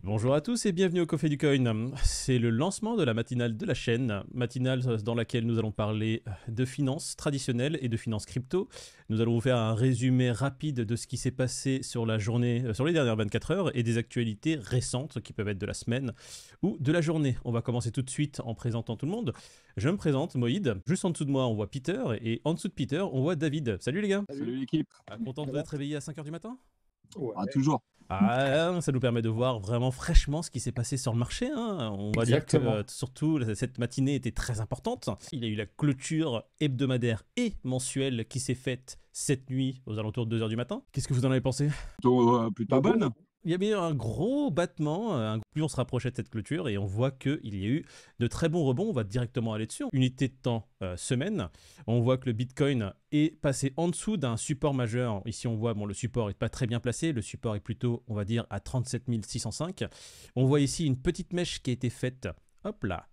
Bonjour à tous et bienvenue au Café du Coin. C'est le lancement de la matinale de la chaîne, matinale dans laquelle nous allons parler de finances traditionnelles et de finances crypto. Nous allons vous faire un résumé rapide de ce qui s'est passé sur la journée, sur les dernières 24 heures et des actualités récentes qui peuvent être de la semaine ou de la journée. On va commencer tout de suite en présentant tout le monde. Je me présente, Moïd. Juste en dessous de moi, on voit Peter et en dessous de Peter, on voit David. Salut les gars. Salut l'équipe. Content d'être réveillé à 5 h du matin? Ouais, Toujours. Ah, ça nous permet de voir vraiment fraîchement ce qui s'est passé sur le marché, hein. On va dire que exactement. surtout cette matinée était très importante. Il y a eu la clôture hebdomadaire et mensuelle qui s'est faite cette nuit aux alentours de 2 h du matin. Qu'est-ce que vous en avez pensé? Plutôt Bah bon, bonne. Il y a bien un gros battement, plus on se rapprochait de cette clôture et on voit qu'il y a eu de très bons rebonds. On va directement aller dessus. Unité de temps, semaine. On voit que le Bitcoin est passé en dessous d'un support majeur. Ici, on voit, bon, le support n'est pas très bien placé. Le support est plutôt, on va dire, à 37 605. On voit ici une petite mèche qui a été faite, hop là,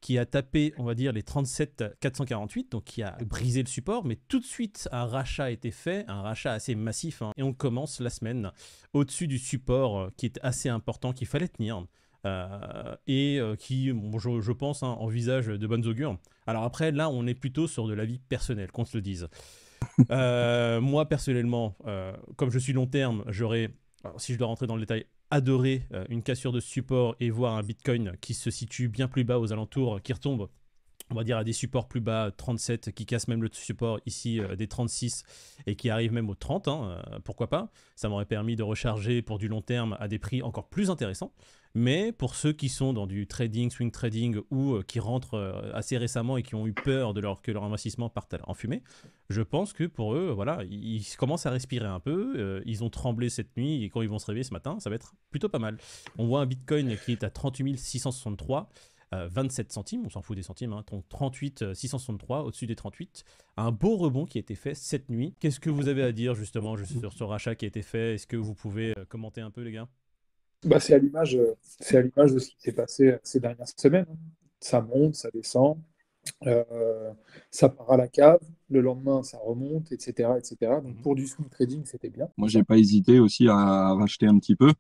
qui a tapé, on va dire, les 37 448, donc qui a brisé le support, mais tout de suite, un rachat a été fait, un rachat assez massif, hein, et on commence la semaine au-dessus du support qui est assez important, qu'il fallait tenir, qui, bon, je pense, hein, envisage de bonnes augures. Alors après, là, on est plutôt sur de l'avis personnel, qu'on se le dise. Moi, personnellement, comme je suis long terme, j'aurais, alors, si je dois rentrer dans le détail, adoré une cassure de support et voir un Bitcoin qui se situe bien plus bas aux alentours, qui retombe, on va dire, à des supports plus bas, 37, qui casse même le support ici des 36 et qui arrive même aux 30, hein, pourquoi pas. Ça m'aurait permis de recharger pour du long terme à des prix encore plus intéressants. Mais pour ceux qui sont dans du trading, swing trading ou qui rentrent assez récemment et qui ont eu peur que leur investissement parte en fumée, je pense que pour eux, voilà, ils commencent à respirer un peu. Ils ont tremblé cette nuit et quand ils vont se réveiller ce matin, ça va être plutôt pas mal. On voit un Bitcoin qui est à 38 663. 27 centimes, on s'en fout des centimes, hein, 38 663 au-dessus des 38. Un beau rebond qui a été fait cette nuit. Qu'est-ce que vous avez à dire justement sur ce rachat qui a été fait? Est-ce que vous pouvez commenter un peu, les gars? Bah, c'est à l'image de ce qui s'est passé ces dernières semaines. Ça monte, ça descend, ça part à la cave, le lendemain ça remonte, etc., etc. Donc Mhm. pour du swing trading, c'était bien. Moi, j'ai pas hésité aussi à racheter un petit peu.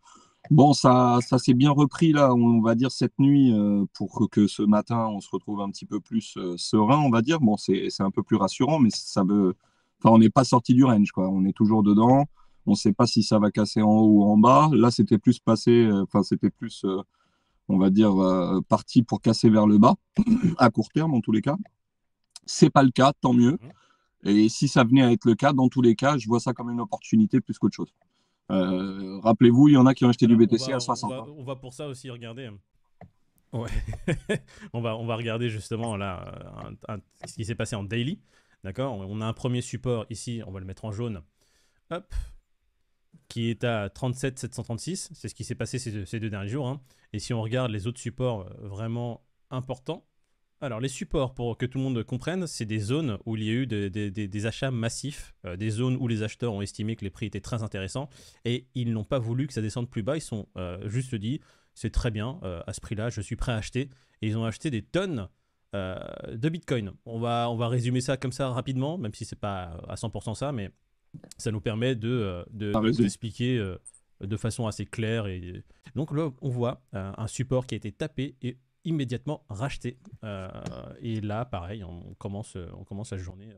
Bon, ça s'est bien repris là, on va dire cette nuit, pour que ce matin on se retrouve un petit peu plus serein, on va dire. Bon, c'est un peu plus rassurant, mais ça veut. Enfin, on n'est pas sorti du range, quoi. On est toujours dedans. On ne sait pas si ça va casser en haut ou en bas. Là, c'était plus passé. Enfin, c'était plus, on va dire, parti pour casser vers le bas à court terme en tous les cas. C'est pas le cas, tant mieux. Mhm. Et si ça venait à être le cas, dans tous les cas, je vois ça comme une opportunité plus qu'autre chose. Rappelez-vous, il y en a qui ont acheté du Alors, BTC à 60 ans. on va pour ça aussi regarder. Ouais. On va regarder justement là ce qui s'est passé en daily. D'accord? On a un premier support ici, on va le mettre en jaune. Hop, qui est à 37 736. C'est ce qui s'est passé ces 2 derniers jours, hein. Et si on regarde les autres supports vraiment importants, alors les supports, pour que tout le monde comprenne, c'est des zones où il y a eu des achats massifs, des zones où les acheteurs ont estimé que les prix étaient très intéressants et ils n'ont pas voulu que ça descende plus bas. Ils sont juste dit, c'est très bien, à ce prix-là, je suis prêt à acheter. Et ils ont acheté des tonnes de Bitcoin. On va résumer ça comme ça rapidement, même si c'est pas à 100% ça, mais ça nous permet T'as de vous raison. expliquer de façon assez claire. Donc là, on voit un support qui a été tapé et immédiatement racheté. Et là, pareil, on commence la journée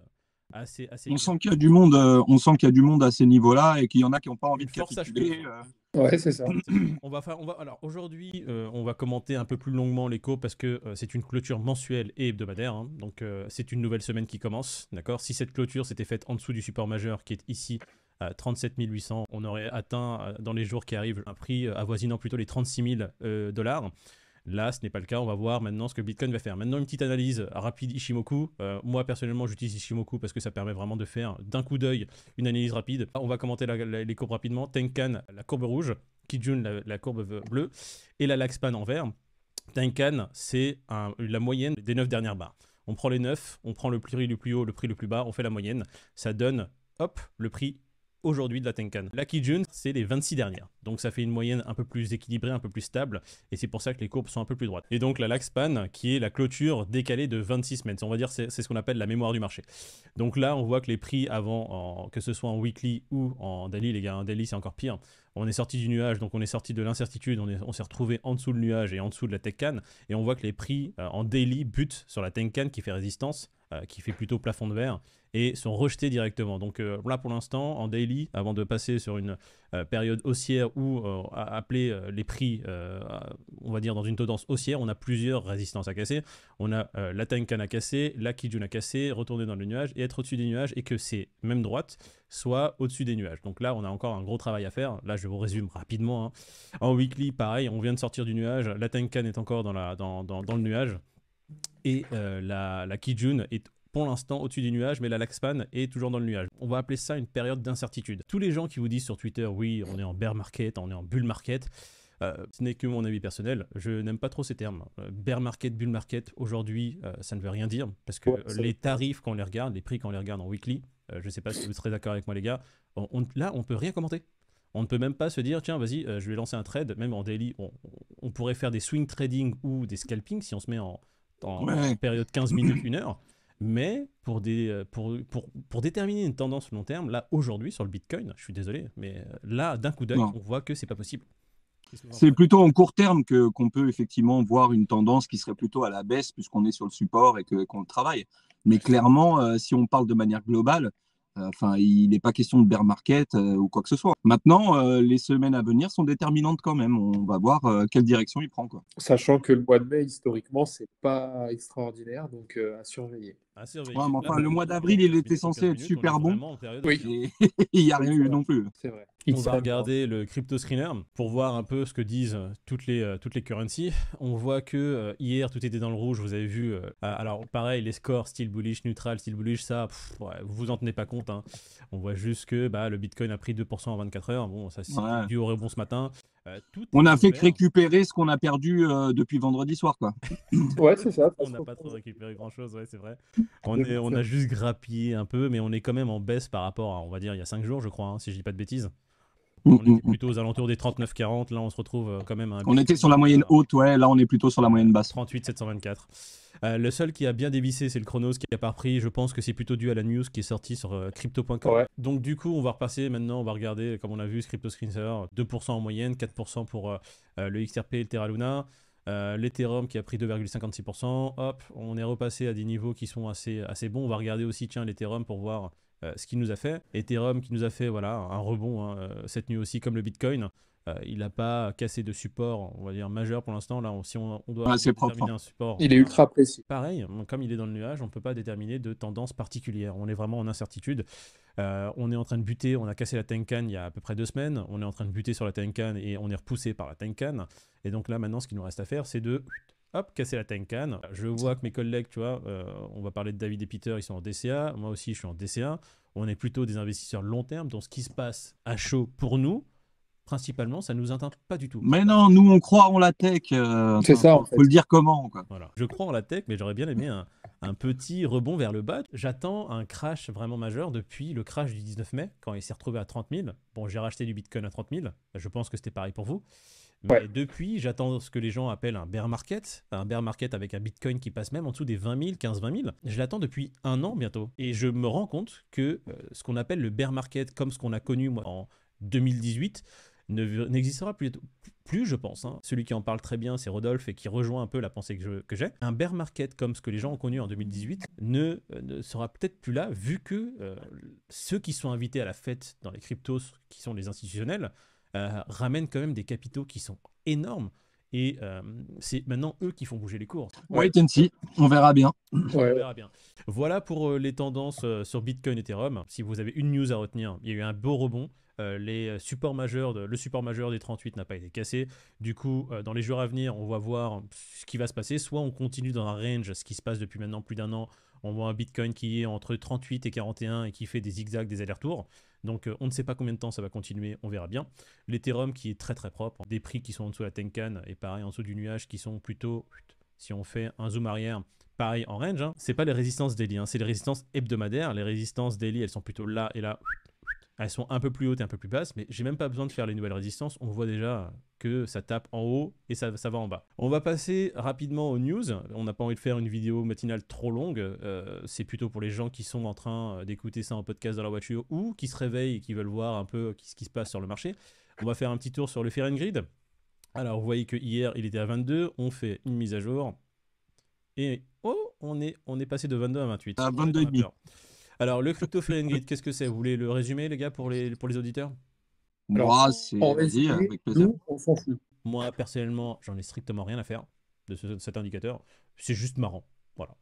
assez On bien. sent qu'il y a du monde, on sent qu'il y a du monde à ces niveaux-là et qu'il y en a qui n'ont pas envie Une de force acheteuse, capituler. hein. Ouais, c'est ça. C'est ça. Alors aujourd'hui, on va commenter un peu plus longuement l'écho parce que c'est une clôture mensuelle et hebdomadaire, hein. Donc c'est une nouvelle semaine qui commence, d'accord. Si cette clôture s'était faite en dessous du support majeur qui est ici à 37 800, on aurait atteint dans les jours qui arrivent un prix avoisinant plutôt les 36 000 dollars. Là, ce n'est pas le cas. On va voir maintenant ce que Bitcoin va faire. Maintenant, une petite analyse rapide Ishimoku. Moi, personnellement, j'utilise Ishimoku parce que ça permet vraiment de faire d'un coup d'œil une analyse rapide. On va commenter les courbes rapidement. Tenkan, la courbe rouge. Kijun, la courbe bleue. Et la Laxpan en vert. Tenkan, c'est la moyenne des 9 dernières barres. On prend les 9, on prend le prix le plus haut, le prix le plus bas, on fait la moyenne. Ça donne, hop, le prix aujourd'hui de la Tenkan. La Kijun, c'est les 26 dernières. Donc ça fait une moyenne un peu plus équilibrée, un peu plus stable, et c'est pour ça que les courbes sont un peu plus droites. Et donc la lag span, qui est la clôture décalée de 26 semaines, on va dire c'est ce qu'on appelle la mémoire du marché. Donc là, on voit que les prix avant, que ce soit en weekly ou en daily, les gars, en daily c'est encore pire. On est sorti du nuage, donc on est sorti de l'incertitude, on s'est retrouvé en dessous le nuage et en dessous de la Tenkan, et on voit que les prix en daily butent sur la Tenkan qui fait résistance, qui fait plutôt plafond de verre, et sont rejetés directement. Donc là pour l'instant, en daily, avant de passer sur une période haussière ou appeler les prix, on va dire dans une tendance haussière, on a plusieurs résistances à casser. On a la Tenkan à casser, la Kijun à casser, retourner dans le nuage et être au-dessus des nuages, et que c'est même droite soit au-dessus des nuages. Donc là, on a encore un gros travail à faire. Là, je vous résume rapidement. En weekly, pareil, on vient de sortir du nuage. La Tenkan est encore dans le nuage. Et la Kijun est pour l'instant au-dessus du nuage, mais la lag span est toujours dans le nuage. On va appeler ça une période d'incertitude. Tous les gens qui vous disent sur Twitter, oui, on est en bear market, on est en bull market, ce n'est que mon avis personnel. Je n'aime pas trop ces termes. Bear market, bull market, aujourd'hui, ça ne veut rien dire, parce que les tarifs, quand on les regarde, les prix quand on les regarde en weekly, je ne sais pas si vous serez d'accord avec moi les gars, là, on ne peut rien commenter. On ne peut même pas se dire, tiens, vas-y, je vais lancer un trade, même en daily. On pourrait faire des swing trading ou des scalping si on se met en période 15 minutes, 1 heure. Mais pour déterminer une tendance long terme, là, aujourd'hui, sur le Bitcoin, je suis désolé, mais là, d'un coup d'œil, on voit que c'est pas possible. C'est plutôt en court terme qu'on peut effectivement voir une tendance qui serait plutôt à la baisse puisqu'on est sur le support et qu'on le travaille. Mais clairement, si on parle de manière globale, il n'est pas question de bear market ou quoi que ce soit. Maintenant, les semaines à venir sont déterminantes quand même. On va voir quelle direction il prend, quoi. Sachant que le mois de mai, historiquement, c'est pas extraordinaire, donc à surveiller. À surveiller. Ouais, mais enfin, Là, le mois d'avril, il était censé être super bon. Oui. Et il n'y a rien eu non plus. C'est vrai. On va regarder le crypto screener pour voir un peu ce que disent toutes les currencies. On voit que hier tout était dans le rouge, vous avez vu. Alors pareil, les scores style bullish, neutral, style bullish, ça, vous vous en tenez pas compte. Hein. On voit juste que le Bitcoin a pris 2% en 24 heures. Bon, ça c'est dû au rebond ce matin. On a fait que récupérer ce qu'on a perdu depuis vendredi soir, quoi. Ouais, c'est ça. On n'a pas trop récupéré grand-chose, ouais, c'est vrai. On a juste grappillé un peu, mais on est quand même en baisse par rapport à, on va dire, il y a 5 jours, je crois, hein, si je dis pas de bêtises. On était plutôt aux alentours des 39-40. Là, on se retrouve quand même à un On était sur la moyenne haute, ouais. Là, on est plutôt sur la moyenne basse. 38-724. Le seul qui a bien dévissé, c'est le Chronos qui a pas repris. Je pense que c'est plutôt dû à la news qui est sortie sur crypto.com. Ouais. Donc, du coup, on va repasser maintenant. On va regarder, comme on a vu, ce Crypto Screener, 2% en moyenne, 4% pour le XRP et le Terra Luna. L'Ethereum qui a pris 2,56%. Hop, on est repassé à des niveaux qui sont assez bons. On va regarder aussi, tiens, l'Ethereum pour voir ce qu'il nous a fait. Ethereum qui nous a fait un rebond cette nuit aussi, comme le Bitcoin. Il n'a pas cassé de support, on va dire, majeur pour l'instant. Là, si on doit déterminer un support. Il est ultra précis. Pareil, comme il est dans le nuage, on ne peut pas déterminer de tendance particulière. On est vraiment en incertitude. On est en train de buter. On a cassé la Tenkan il y a à peu près 2 semaines. On est en train de buter sur la Tenkan et on est repoussé par la Tenkan. Et donc là, maintenant, ce qu'il nous reste à faire, c'est de casser la Tenkan. Je vois que mes collègues, tu vois, on va parler de David et Peter, ils sont en DCA. Moi aussi, je suis en DCA. On est plutôt des investisseurs long terme. Donc, ce qui se passe à chaud pour nous, principalement, ça ne nous atteint pas du tout. Mais non, nous, on croit en la tech. C'est ça, en fait. Faut le dire comment, quoi. Voilà. Je crois en la tech, mais j'aurais bien aimé un petit rebond vers le bas. J'attends un crash vraiment majeur depuis le crash du 19 mai, quand il s'est retrouvé à 30 000. Bon, j'ai racheté du Bitcoin à 30 000. Je pense que c'était pareil pour vous. Mais depuis, j'attends ce que les gens appellent un bear market avec un Bitcoin qui passe même en dessous des 20 000, 15-20 000. Je l'attends depuis 1 an bientôt. Et je me rends compte que ce qu'on appelle le bear market, comme ce qu'on a connu moi, en 2018, n'existera plus, je pense. Hein. Celui qui en parle très bien, c'est Rodolphe, et qui rejoint un peu la pensée que j'ai. Un bear market comme ce que les gens ont connu en 2018 ne sera peut-être plus là, vu que ceux qui sont invités à la fête dans les cryptos, qui sont les institutionnels, ramènent quand même des capitaux qui sont énormes. Et c'est maintenant eux qui font bouger les cours. Wait and see, on verra bien. On verra bien. Voilà pour les tendances sur Bitcoin et Ethereum. Si vous avez une news à retenir, il y a eu un beau rebond. Le support majeur des 38 n'a pas été cassé. Du coup, dans les jours à venir, on va voir ce qui va se passer. Soit on continue dans un range, ce qui se passe depuis maintenant plus d'1 an. On voit un Bitcoin qui est entre 38 et 41 et qui fait des zigzags, des allers-retours. Donc on ne sait pas combien de temps ça va continuer, on verra bien. L'Ethereum qui est très très propre, des prix qui sont en dessous de la Tenkan et pareil en dessous du nuage qui sont plutôt, si on fait un zoom arrière, pareil en range. Hein. C'est pas les résistances daily, hein, c'est les résistances hebdomadaires. Les résistances daily, elles sont plutôt là et là. Elles sont un peu plus hautes et un peu plus basses, mais j'ai même pas besoin de faire les nouvelles résistances. On voit déjà que ça tape en haut et ça va en bas. On va passer rapidement aux news. On n'a pas envie de faire une vidéo matinale trop longue. C'est plutôt pour les gens qui sont en train d'écouter ça en podcast dans la voiture ou qui se réveillent et qui veulent voir un peu ce qui se passe sur le marché. On va faire un petit tour sur le Fear and Greed. Alors, vous voyez que hier, il était à 22. On fait une mise à jour. Et on est passé de 22 à 28. À 22,5. Alors, le Crypto Fear and Greed, qu'est-ce que c'est? Vous voulez le résumer, les gars, pour les auditeurs? Alors, Moi, en vas-y, résumé, avec plaisir. nous, on s'en fout. Moi, personnellement, j'en ai strictement rien à faire de cet indicateur. C'est juste marrant. Voilà.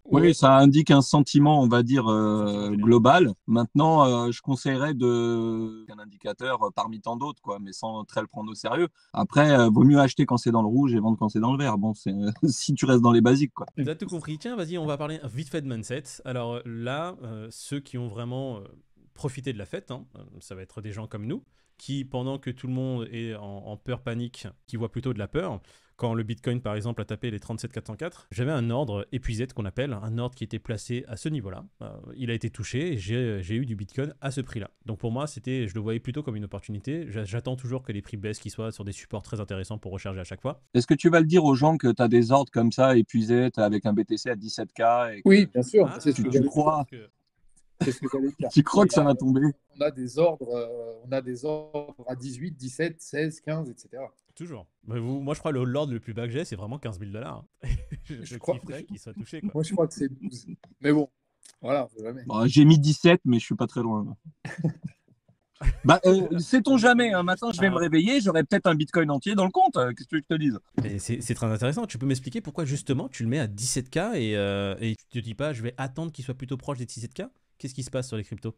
Oui, ça indique un sentiment, on va dire, Sentiment global. Maintenant, je conseillerais un indicateur parmi tant d'autres, quoi, mais sans très le prendre au sérieux. Après, vaut mieux acheter quand c'est dans le rouge et vendre quand c'est dans le vert. Bon, c'est si tu restes dans les basiques, quoi. Tu as tout compris. Tiens, vas-y, on va parler vite fait de mindset. Alors là, ceux qui ont vraiment profité de la fête, hein, ça va être des gens comme nous, qui, pendant que tout le monde est en peur panique, qui voient plutôt de la peur, quand le Bitcoin, par exemple, a tapé les 37 404, j'avais un ordre épuisé qu'on appelle, un ordre qui était placé à ce niveau-là. Il a été touché et j'ai eu du Bitcoin à ce prix-là. Donc pour moi, je le voyais plutôt comme une opportunité. J'attends toujours que les prix baissent, qu'ils soient sur des supports très intéressants pour recharger à chaque fois. Est-ce que tu vas le dire aux gens que tu as des ordres comme ça épuisés, avec un BTC à 17K et que Oui, bien sûr. Ah, C'est ce que tu j'allais crois, dire. C'est ce que j'allais dire. tu crois Et que ça là, va tomber? on a des ordres à 18, 17, 16, 15, etc. Toujours. Mais moi, je crois que l'ordre le plus bas que j'ai, c'est vraiment 15 000 $. Je crois- kifferais qu'il soit touché, quoi. Moi, je crois que c'est 12. Mais bon, voilà, on sait jamais. Bon, j'ai mis 17, mais je suis pas très loin. Bah, sait-on jamais, un matin je vais me réveiller, j'aurai peut-être un Bitcoin entier dans le compte. Qu'est-ce que tu veux que je te dise? Mais c'est très intéressant. Tu peux m'expliquer pourquoi, justement, tu le mets à 17K et tu te dis pas, je vais attendre qu'il soit plutôt proche des 17K? Qu'est-ce qui se passe sur les cryptos?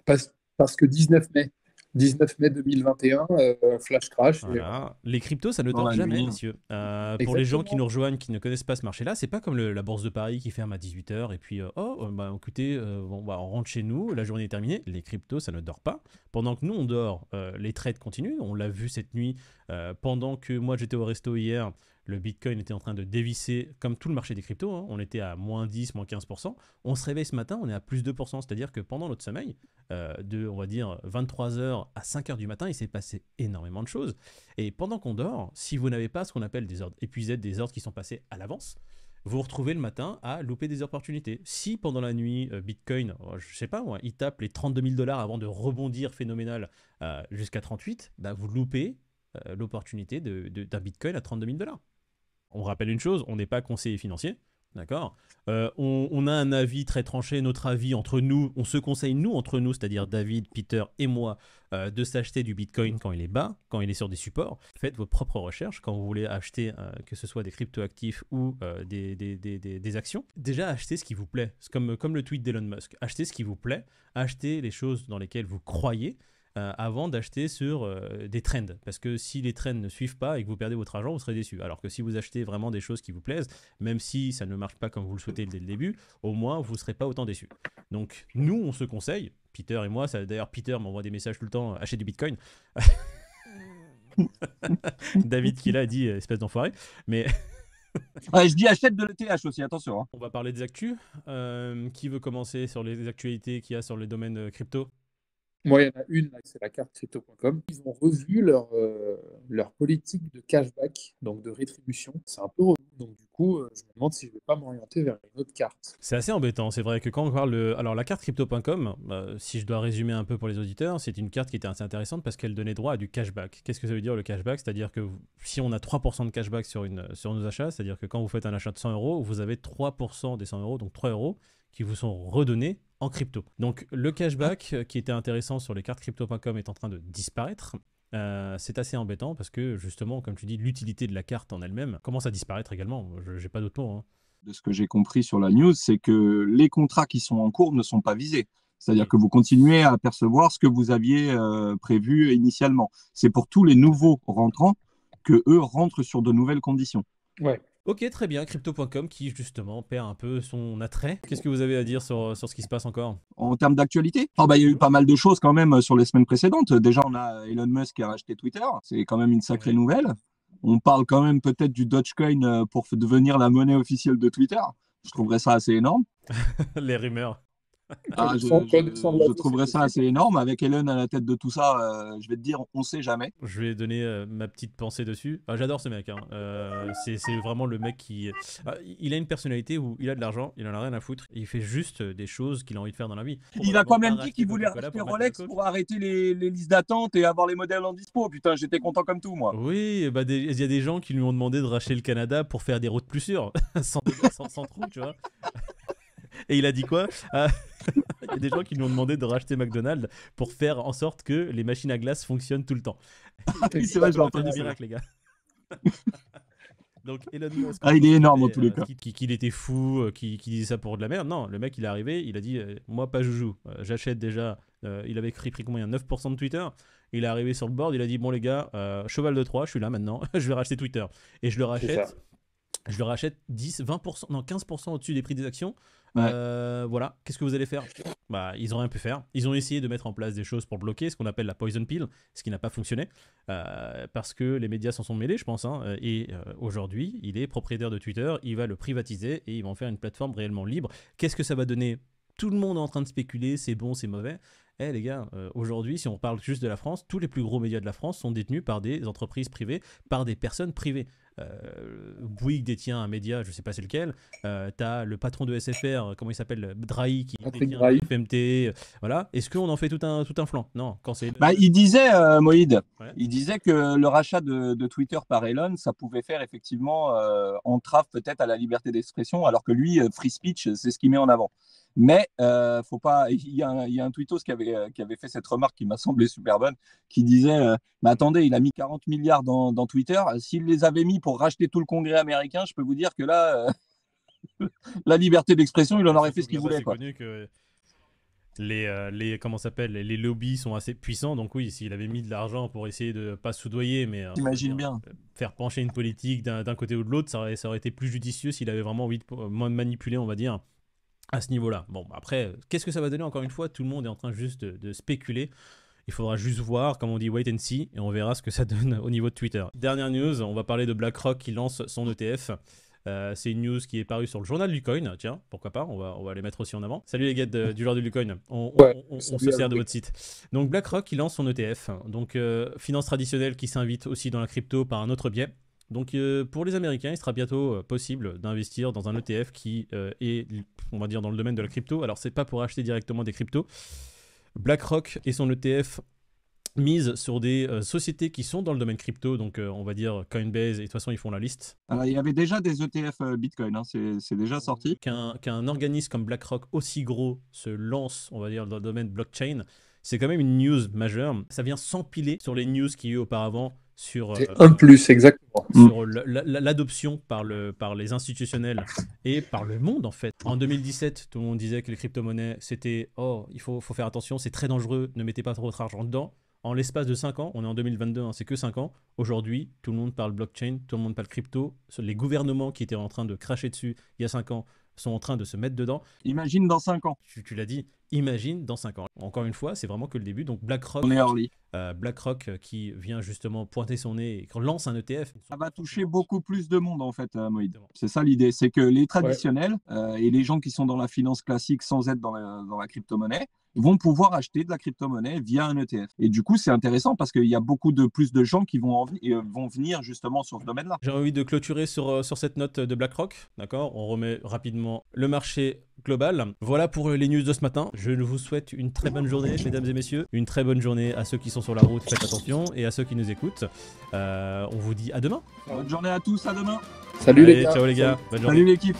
Parce que 19 mai 2021, flash crash. Voilà. Les cryptos, ça ne Dans dort la jamais, nuit. messieurs. Pour les gens qui Exactement. nous rejoignent, qui ne connaissent pas ce marché-là, c'est pas comme la bourse de Paris qui ferme à 18h et puis, écoutez, on rentre chez nous, la journée est terminée. Les cryptos, ça ne dort pas. Pendant que nous, on dort, les trades continuent. On l'a vu cette nuit, pendant que moi, j'étais au resto hier, le Bitcoin était en train de dévisser, comme tout le marché des cryptos, hein. On était à moins 10, moins 15%. On se réveille ce matin, on est à plus 2%. C'est-à-dire que pendant notre sommeil, de, on va dire, 23h à 5h du matin, il s'est passé énormément de choses. Et pendant qu'on dort, si vous n'avez pas ce qu'on appelle des ordres épuisés, des ordres qui sont passés à l'avance, vous vous retrouvez le matin à louper des opportunités. Si pendant la nuit, Bitcoin, je sais pas moi, il tape les 32 000 $ avant de rebondir phénoménal jusqu'à 38, bah vous loupez l'opportunité d'un Bitcoin à 32 000 $. On rappelle une chose, on n'est pas conseiller financier, d'accord? On a un avis très tranché, notre avis entre nous, on se conseille nous entre nous, c'est-à-dire David, Peter et moi, de s'acheter du Bitcoin quand il est bas, quand il est sur des supports. Faites vos propres recherches quand vous voulez acheter, que ce soit des cryptoactifs ou des actions. Déjà, achetez ce qui vous plaît. C'est comme le tweet d'Elon Musk. Achetez ce qui vous plaît, achetez les choses dans lesquelles vous croyez, avant d'acheter sur des trends. Parce que si les trends ne suivent pas et que vous perdez votre argent, vous serez déçu. Alors que si vous achetez vraiment des choses qui vous plaisent, même si ça ne marche pas comme vous le souhaitez dès le début, au moins vous ne serez pas autant déçu. Donc nous, on se conseille, Peter et moi, d'ailleurs Peter m'envoie des messages tout le temps, achète du Bitcoin. David qui l'a dit, espèce d'enfoiré. Mais Ouais, je dis achète de l'ETH aussi, attention. Hein. on va parler des actus. Qui veut commencer sur les actualités qu'il y a sur le domaine crypto? Moi, il y en a une, là, c'est la carte crypto.com. Ils ont revu leur politique de cashback, donc de rétribution. C'est un peu relou. Donc, du coup, je me demande si je ne vais pas m'orienter vers une autre carte. C'est assez embêtant, c'est vrai que quand on parle Alors la carte crypto.com, si je dois résumer un peu pour les auditeurs, c'est une carte qui était assez intéressante parce qu'elle donnait droit à du cashback. Qu'est-ce que ça veut dire le cashback? C'est-à-dire que si on a 3% de cashback sur nos achats, c'est-à-dire que quand vous faites un achat de 100 €, vous avez 3% des 100 €, donc 3 € qui vous sont redonnés en crypto. Donc le cashback qui était intéressant sur les cartes crypto.com est en train de disparaître. C'est assez embêtant parce que justement, comme tu dis, l'utilité de la carte en elle-même commence à disparaître également. J'ai pas d'autre mot. Hein. De ce que j'ai compris sur la news, c'est que les contrats qui sont en cours ne sont pas visés. C'est-à-dire que vous continuez à percevoir ce que vous aviez prévu initialement. C'est pour tous les nouveaux rentrants que eux rentrent sur de nouvelles conditions. Ouais. Ok, très bien. Crypto.com qui justement perd un peu son attrait. Qu'est-ce que vous avez à dire sur ce qui se passe encore? En termes d'actualité, il y a eu pas mal de choses quand même sur les semaines précédentes. Déjà, on a Elon Musk qui a racheté Twitter. C'est quand même une sacrée nouvelle. On parle quand même peut-être du Dogecoin pour devenir la monnaie officielle de Twitter. Je trouverais ça assez énorme. Les rumeurs. Ah, je trouverais ça assez énorme. Avec Elon à la tête de tout ça, je vais te dire, on sait jamais. Je vais donner ma petite pensée dessus. Ah, j'adore ce mec. Hein. C'est vraiment le mec qui... il a une personnalité où il a de l'argent, il en a rien à foutre. Il fait juste des choses qu'il a envie de faire dans la vie. Il a quand même dit qu'il voulait racheter Rolex pour arrêter les listes d'attente et avoir les modèles en dispo. Putain, j'étais content comme tout, moi. Oui, bah il y a des gens qui lui ont demandé de racheter le Canada pour faire des routes plus sûres, sans trou, tu vois. Et il a dit quoi? Il y a des gens qui lui ont demandé de racheter McDonald's pour faire en sorte que les machines à glace fonctionnent tout le temps. C'est vrai, je l'ai entendu. Des miracles, les gars. Donc Elon Musk, il est énorme en tous les cas. Qu'il était fou, qu'il disait ça pour de la merde. Non, le mec il est arrivé, il a dit moi pas joujou, j'achète déjà. Il avait pris combien? 9% de Twitter. Il est arrivé sur le board, il a dit bon les gars, cheval de Troie, je suis là maintenant, je vais racheter Twitter. Et je le rachète. Je le rachète 10, 20%, non 15% au-dessus des prix des actions. Ouais. Voilà, qu'est-ce que vous allez faire? Bah, ils n'ont rien pu faire. Ils ont essayé de mettre en place des choses pour bloquer, ce qu'on appelle la poison pill, ce qui n'a pas fonctionné, parce que les médias s'en sont mêlés, je pense. Hein, et aujourd'hui, il est propriétaire de Twitter, il va le privatiser et ils vont faire une plateforme réellement libre. Qu'est-ce que ça va donner? Tout le monde est en train de spéculer, c'est bon, c'est mauvais. Eh les gars, aujourd'hui, si on parle juste de la France, tous les plus gros médias de la France sont détenus par des entreprises privées, par des personnes privées. Bouygues détient un média, je sais pas c'est lequel. T'as le patron de SFR, comment il s'appelle, Drahi, qui détient FMT. Voilà. Est-ce qu'on en fait tout un flanc? Non. Quand c'est. Bah, il disait Moïd, ouais. Il disait que le rachat de Twitter par Elon, ça pouvait faire effectivement entrave peut-être à la liberté d'expression, alors que lui, free speech, c'est ce qu'il met en avant. Mais faut pas. Il y a un tweetos qui avait fait cette remarque qui m'a semblé super bonne, qui disait mais attendez, il a mis 40 milliards dans Twitter. S'il les avait mis pour racheter tout le Congrès américain, je peux vous dire que là, la liberté d'expression, il en aurait fait ce qu'il voulait. C'est connu que les lobbies sont assez puissants. Donc oui, s'il avait mis de l'argent pour essayer de pas soudoyer, mais t'imagines bien faire pencher une politique d'un côté ou de l'autre, ça aurait été plus judicieux s'il avait vraiment envie de manipuler, on va dire, à ce niveau-là. Bon, après, qu'est-ce que ça va donner? Encore une fois, tout le monde est en train juste de spéculer. Il faudra juste voir, comme on dit, wait and see, et on verra ce que ça donne au niveau de Twitter. Dernière news, on va parler de BlackRock qui lance son ETF. C'est une news qui est parue sur le journal du coin. Tiens, pourquoi pas, on va les mettre aussi en avant. Salut les gars du journal du coin, on se sert de votre site. Donc BlackRock qui lance son ETF. Donc finance traditionnelle qui s'invite aussi dans la crypto par un autre biais. Donc pour les Américains, il sera bientôt possible d'investir dans un ETF qui est, on va dire, dans le domaine de la crypto. Alors c'est pas pour acheter directement des cryptos. BlackRock et son ETF mise sur des sociétés qui sont dans le domaine crypto, donc on va dire Coinbase, et de toute façon ils font la liste. Alors, il y avait déjà des ETF Bitcoin, hein, c'est déjà sorti. Qu'un organisme comme BlackRock aussi gros se lance, on va dire, dans le domaine blockchain, c'est quand même une news majeure. Ça vient s'empiler sur les news qu'il y a eu auparavant sur un plus, exactement. Sur l'adoption par les institutionnels et par le monde en fait. En 2017, tout le monde disait que les crypto-monnaies, c'était « Oh, il faut faire attention, c'est très dangereux, ne mettez pas trop votre argent dedans ». En l'espace de 5 ans, on est en 2022, hein, c'est que 5 ans. Aujourd'hui, tout le monde parle blockchain, tout le monde parle crypto. Les gouvernements qui étaient en train de cracher dessus il y a 5 ans sont en train de se mettre dedans. Imagine dans 5 ans. Tu l'as dit, imagine dans 5 ans. Encore une fois, c'est vraiment que le début. Donc BlackRock, on est early. BlackRock qui vient justement pointer son nez et qui lance un ETF. Ça va toucher beaucoup plus de monde en fait, Moïd. C'est ça l'idée, c'est que les traditionnels et les gens qui sont dans la finance classique sans être dans la crypto-monnaie vont pouvoir acheter de la crypto-monnaie via un ETF. Et du coup, c'est intéressant parce qu'il y a beaucoup plus de gens qui vont venir justement sur ce domaine-là. J'ai envie de clôturer sur cette note de BlackRock. D'accord, on remet rapidement le marché global. Voilà pour les news de ce matin. Je vous souhaite une très bonne journée, mesdames et messieurs. Une très bonne journée à ceux qui sont sur la route, faites attention, et à ceux qui nous écoutent. On vous dit à demain. Bonne journée à tous, à demain. Salut. Allez, les gars. Ciao les gars. Bonne journée. Salut l'équipe.